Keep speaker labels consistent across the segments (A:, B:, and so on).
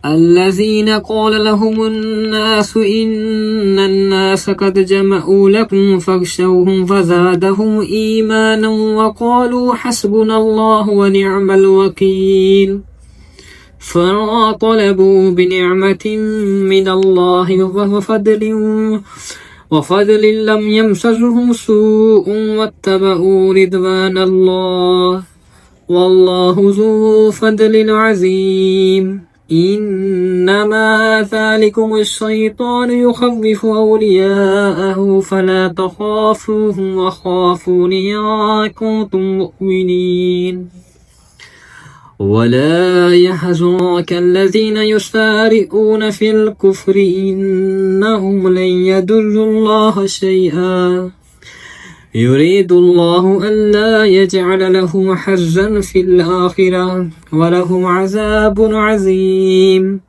A: الذين قال لهم الناس إن الناس قد جمعوا لكم فاخشوهم فزادهم إيمانا وقالوا حسبنا الله ونعم الوكيل فانقلبوا بنعمة من الله وفضل لم يمسسهم سوء واتبعوا رضوان الله والله ذو فضل عظيم إنما ذلكم الشيطان يخوف أولياءه فلا تخافوهم وخافون إن كنتم مؤمنين ولا يحزنك الذين يسارعون في الكفر إنهم لن يضروا الله شيئا يريد الله ألا يجعل لهم حظا في الآخرة ولهم عذاب عظيم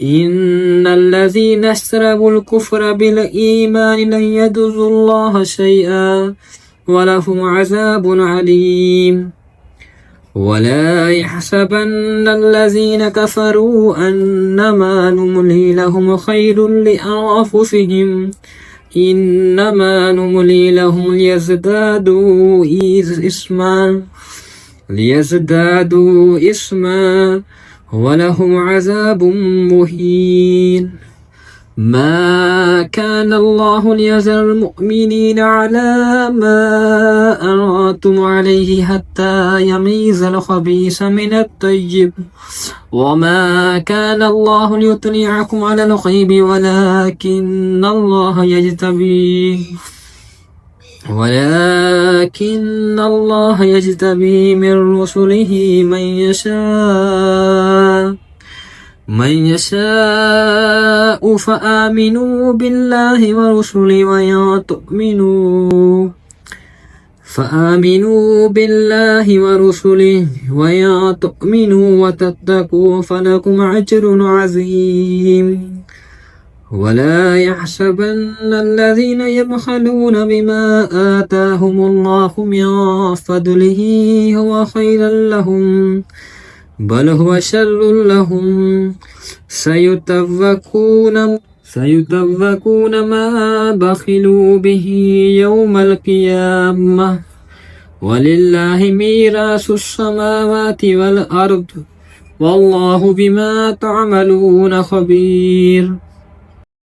A: إن الذين اشتروا الكفر بالإيمان لن يضروا الله شيئا ولهم عذاب عليم ولا يحسبن الذين كفروا أنما نملي لهم خير لأنفسهم إنما نملي لهم ليزدادوا إثما ولهم عذاب مهين ما كان الله ليذر المؤمنين على ما أنتم عليه حتى يميز الخبيث من الطيب وما كان الله ليطلعكم على الغيب ولكن الله يجتبي من رسله من يشاء فآمنوا بالله ورسله وإن تؤمنوا وتتقوا فلكم أجر عظيم ولا يحسبن الذين يبخلون بما آتاهم الله من فضله هو خيرا لهم بل هو شر لهم سيطوقون ما بخلوا به يوم القيامة ولله ميراث السماوات والأرض والله بما تعملون خبير